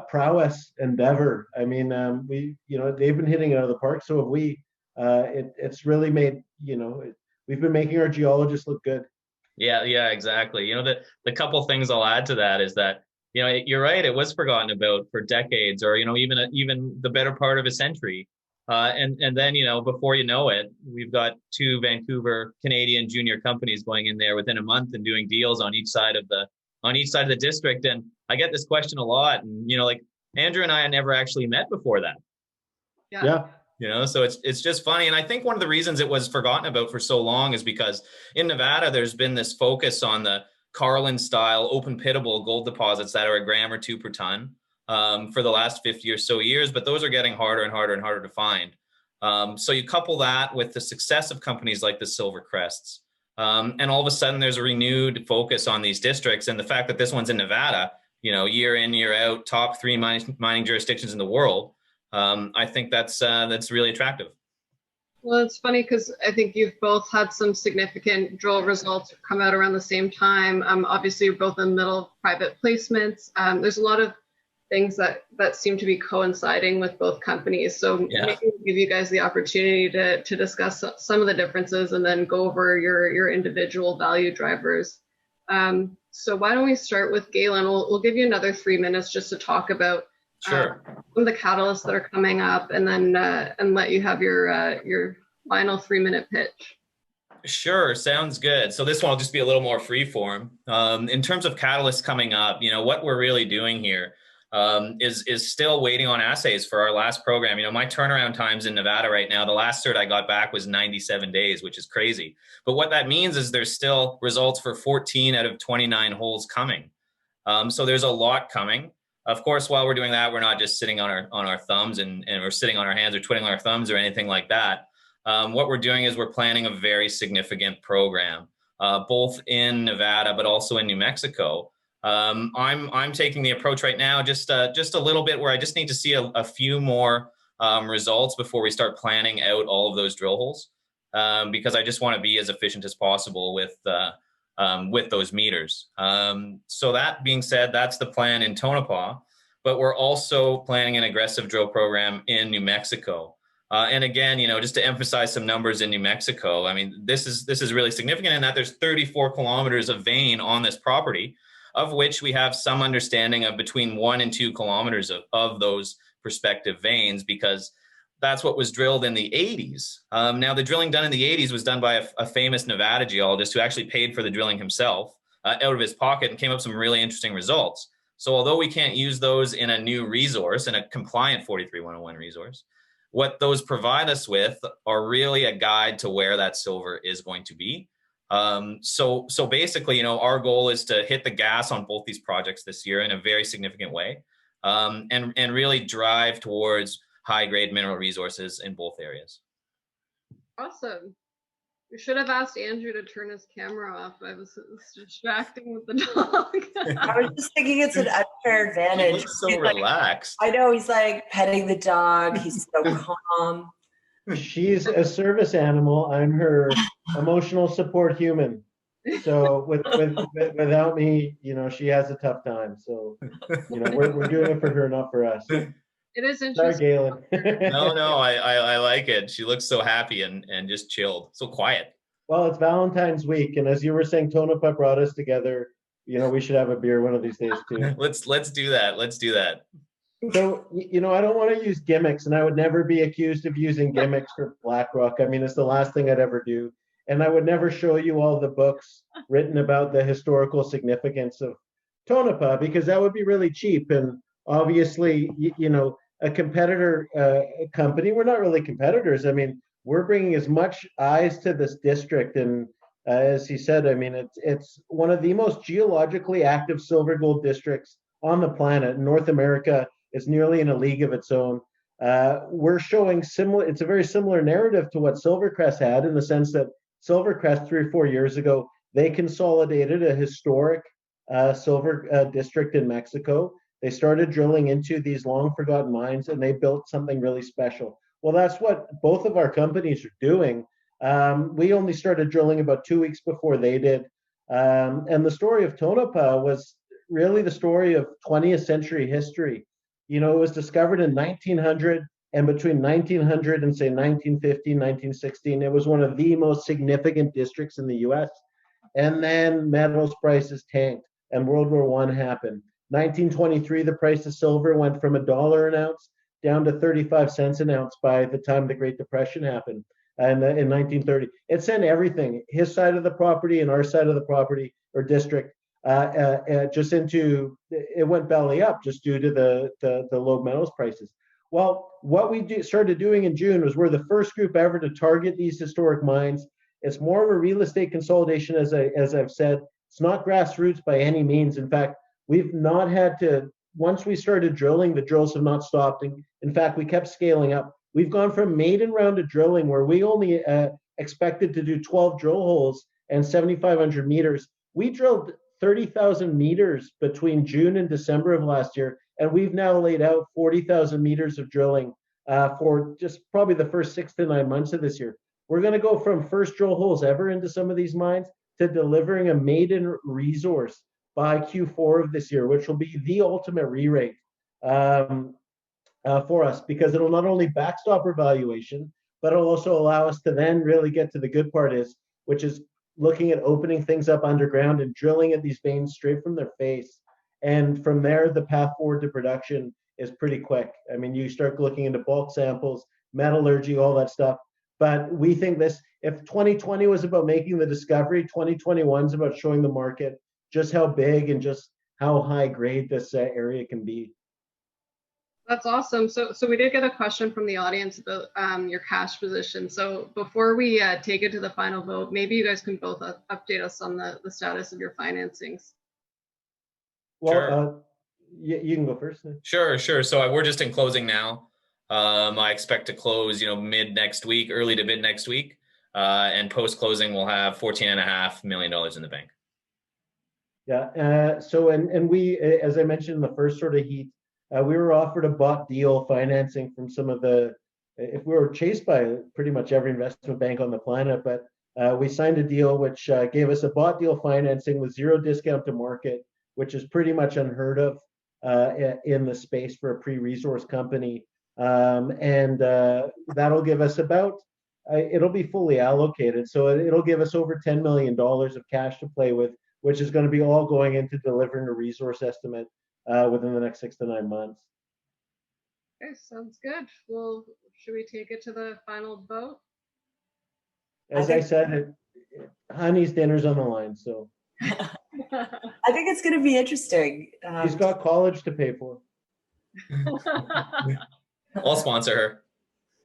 prowess endeavor. I mean, you know, they've been hitting it out of the park, so have we. It's really made, you know, we've been making our geologists look good. Yeah, exactly. You know, the couple things I'll add to that is that, you know, you're right, it was forgotten about for decades, or, you know, even the better part of a century. And then, you know, before you know it, we've got 2 Vancouver Canadian junior companies going in there within a month and doing deals on each side of the district. And I get this question a lot, and, you know, like Andrew and I had never actually met before that. Yeah. You know, so it's just funny. And I think one of the reasons it was forgotten about for so long is because in Nevada, there's been this focus on the Carlin style open pitable gold deposits that are 1 gram or 2 per ton for the last 50 or so years, but those are getting harder and harder and harder to find. So you couple that with the success of companies like the Silver Crests, and all of a sudden there's a renewed focus on these districts, and the fact that this one's in Nevada, you know, year in, year out, top 3 mining jurisdictions in the world. I think that's really attractive. Well, it's funny because I think you've both had some significant drill results come out around the same time. Obviously, you're both in the middle of private placements. There's a lot of things that seem to be coinciding with both companies. So maybe we'll give you guys the opportunity to discuss some of the differences and then go over your individual value drivers. So why don't we start with Galen? We'll give you another 3 minutes just to talk about some of the catalysts that are coming up, and then and let you have your final 3-minute pitch. Sure, sounds good. So this one will just be a little more free form. In terms of catalysts coming up, you know, what we're really doing here is still waiting on assays for our last program. You know, my turnaround times in Nevada right now, the last cert I got back was 97 days, which is crazy. But what that means is there's still results for 14 out of 29 holes coming. So there's a lot coming. Of course, while we're doing that, we're not just sitting on our thumbs and we're sitting on our hands or twiddling our thumbs or anything like that. What we're doing is we're planning a very significant program. both in Nevada but also in New Mexico. I'm taking the approach right now, just a little bit, where I just need to see a few more results before we start planning out all of those drill holes, because I just want to be as efficient as possible with those meters. So that being said, that's the plan in Tonopah, but we're also planning an aggressive drill program in New Mexico. And again, just to emphasize some numbers in New Mexico, I mean, this is really significant in that there's 34 kilometers of vein on this property, of which we have some understanding of between 1 and 2 kilometers of those prospective veins, because that's what was drilled in the 80s. Now, the drilling done in the 80s was done by a famous Nevada geologist who actually paid for the drilling himself out of his pocket and came up with some really interesting results. So although we can't use those in a new resource, in a compliant 43101 resource, what those provide us with are really a guide to where that silver is going to be. So basically, our goal is to hit the gas on both these projects this year in a very significant way, and really drive towards high-grade mineral resources in both areas. Awesome. We should have asked Andrew to turn his camera off. I was distracting with the dog. I was just thinking it's an unfair advantage. He looks so relaxed. I know, he's like petting the dog. He's so calm. She's a service animal. I'm her emotional support human. So without me, she has a tough time. So, we're doing it for her, not for us. It is Sorry, interesting. Galen. No, I like it. She looks so happy and just chilled, so quiet. Well, it's Valentine's week, and as you were saying, Tonopah brought us together. We should have a beer one of these days too. Let's do that. Let's do that. So, I don't want to use gimmicks, and I would never be accused of using gimmicks for Blackrock. I mean, it's the last thing I'd ever do. And I would never show you all the books written about the historical significance of Tonopah, because that would be really cheap. And obviously, a competitor company, we're not really competitors. I mean, we're bringing as much eyes to this district. And as he said, I mean, it's one of the most geologically active silver gold districts on the planet. North America is nearly in a league of its own. We're showing it's a very similar narrative to what Silvercrest had, in the sense that Silvercrest 3 or 4 years ago, they consolidated a historic silver district in Mexico. They started drilling into these long forgotten mines, and they built something really special. Well, that's what both of our companies are doing. We only started drilling about 2 weeks before they did. And the story of Tonopah was really the story of 20th century history. It was discovered in 1900, and between 1900 and say 1915, 1916, it was one of the most significant districts in the US. And then metals prices tanked, and World War I happened. 1923, the price of silver went from $1 an ounce down to 35 cents an ounce by the time the Great Depression happened in 1930. It sent everything, his side of the property and our side of the property or district, just into, it went belly up just due to the low metals prices. Well, what we started doing in June was we're the first group ever to target these historic mines. It's more of a real estate consolidation, as I've said. It's not grassroots by any means. In fact, we've not had to, once we started drilling, the drills have not stopped. In fact, we kept scaling up. We've gone from maiden round of drilling, where we only expected to do 12 drill holes and 7,500 meters. We drilled 30,000 meters between June and December of last year, and we've now laid out 40,000 meters of drilling for just probably the first 6 to 9 months of this year. We're going to go from first drill holes ever into some of these mines to delivering a maiden resource by Q4 of this year, which will be the ultimate re-rate for us, because it'll not only backstop our valuation, but it'll also allow us to then really get to the good part, which is looking at opening things up underground and drilling at these veins straight from their face. And from there, the path forward to production is pretty quick. I mean, you start looking into bulk samples, metallurgy, all that stuff. But we think if 2020 was about making the discovery, 2021 is about showing the market just how big and just how high grade this area can be. That's awesome. So we did get a question from the audience about your cash position. So before we take it to the final vote, maybe you guys can both update us on the status of your financings. Well, Sure. You can go first. Then. Sure. So we're just in closing now. I expect to close, mid next week, early to mid next week. and post closing, we'll have $14.5 million in the bank. Yeah. So, and we, as I mentioned in the first sort of heat, we were offered a bought deal financing from some of the, if we were chased by pretty much every investment bank on the planet, but we signed a deal which gave us a bought deal financing with zero discount to market, which is pretty much unheard of in the space for a pre-resource company. And that'll give us about, it'll be fully allocated. So it'll give us over $10 million of cash to play with, which is going to be all going into delivering a resource estimate within the next 6 to 9 months. Okay, sounds good. Well, should we take it to the final vote? As I said, honey's dinner's on the line, so. I think it's going to be interesting. She's got college to pay for. I'll sponsor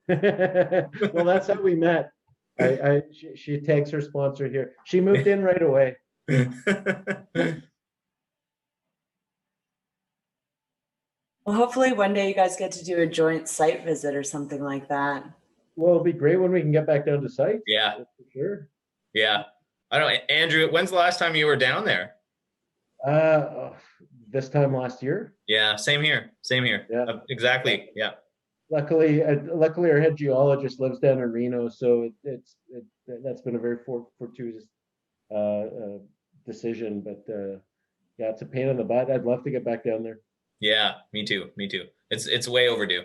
her. Well, that's how we met. She tags her sponsor here. She moved in right away. Well, hopefully one day you guys get to do a joint site visit or something like that. Well, it'll be great when we can get back down to site. Yeah. For sure. Yeah. I don't know, Andrew, when's the last time you were down there? This time last year. Yeah, same here. Same here. Yeah. Exactly. Yeah. Luckily our head geologist lives down in Reno, so that's been a very fortuitous decision. But yeah, it's a pain in the butt. I'd love to get back down there. Yeah, me too. Me too. It's way overdue.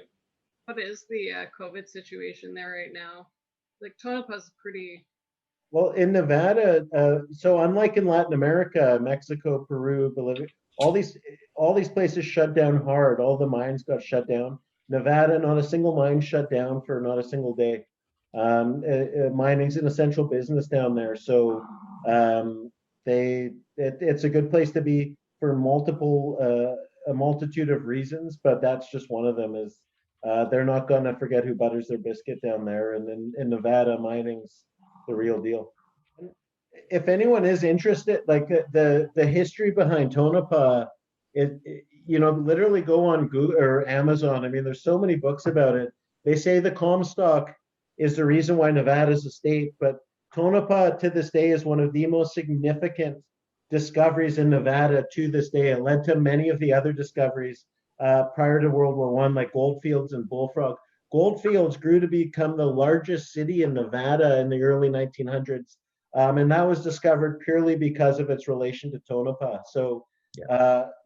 What is the COVID situation there right now? Like Tonopah's pretty. Well, in Nevada, so unlike in Latin America, Mexico, Peru, Bolivia, all these places shut down hard. All the mines got shut down. Nevada, not a single mine shut down for not a single day. Mining's an essential business down there, so it's a good place to be for a multitude of reasons, but that's just one of them. Is they're not gonna forget who butters their biscuit down there, and in Nevada, mining's the real deal. If anyone is interested, like the history behind Tonopah, literally go on Google or Amazon. I mean, there's so many books about it. They say the Comstock is the reason why Nevada is a state, but Tonopah to this day is one of the most significant discoveries in Nevada to this day. It led to many of the other discoveries prior to World War I, like Goldfields and Bullfrog. Goldfields grew to become the largest city in Nevada in the early 1900s. And that was discovered purely because of its relation to Tonopah. So,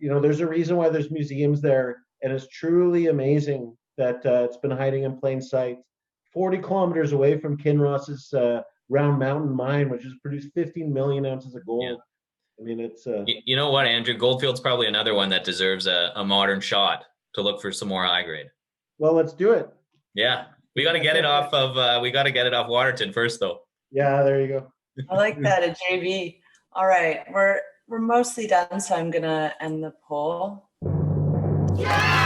there's a reason why there's museums there, and it's truly amazing that it's been hiding in plain sight. 40 kilometers away from Kinross's Round Mountain mine, which has produced 15 million ounces of gold. Yeah. I mean, it's... You know what, Andrew? Goldfield's probably another one that deserves a modern shot to look for some more high grade. Well, let's do it. Yeah. We got to get it off Waterton first, though. Yeah, there you go. I like that, a JV. All right, we're mostly done, so I'm gonna end the poll. Yeah!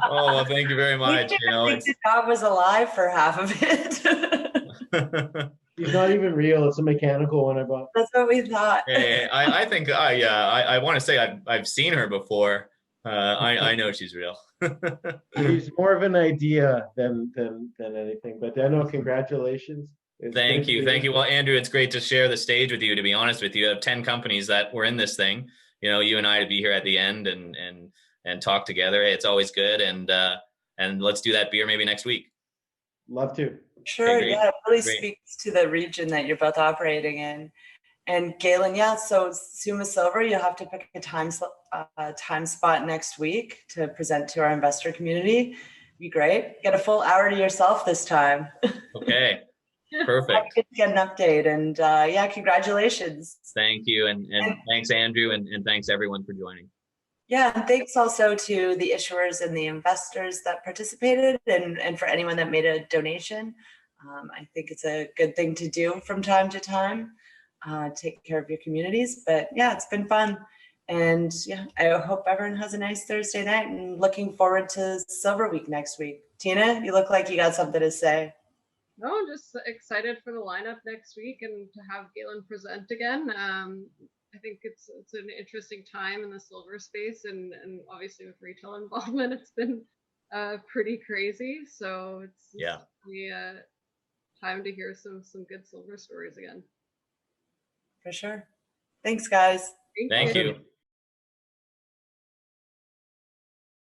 Well, thank you very much. Dog was alive for half of it. He's not even real. It's a mechanical one I bought. That's what we thought. Hey, I think, I want to say I've seen her before. I know she's real. She's more of an idea than anything. But I know, congratulations. Thank you. Well, Andrew, it's great to share the stage with you. To be honest with you, I have 10 companies that were in this thing. You and I to be here at the end and talk together. It's always good. And let's do that beer maybe next week. Love to. Sure. Okay, yeah, it really speaks to the region that you're both operating in. And Galen, so Summa Silver, you'll have to pick a time spot next week to present to our investor community. Be great. Get a full hour to yourself this time. Okay. Perfect. Get an update, and congratulations. Thank you, and thanks, Andrew, and thanks everyone for joining. Yeah, and thanks also to the issuers and the investors that participated, and for anyone that made a donation. I think it's a good thing to do from time to time. Take care of your communities, but yeah, it's been fun, and I hope everyone has a nice Thursday night, and looking forward to Silver Week next week. Tina, you look like you got something to say. No, I'm just excited for the lineup next week and to have Galen present again. I think it's an interesting time in the silver space, and obviously with retail involvement, it's been pretty crazy. So it's really, time to hear some good silver stories again. For sure. Thanks, guys. Thank you.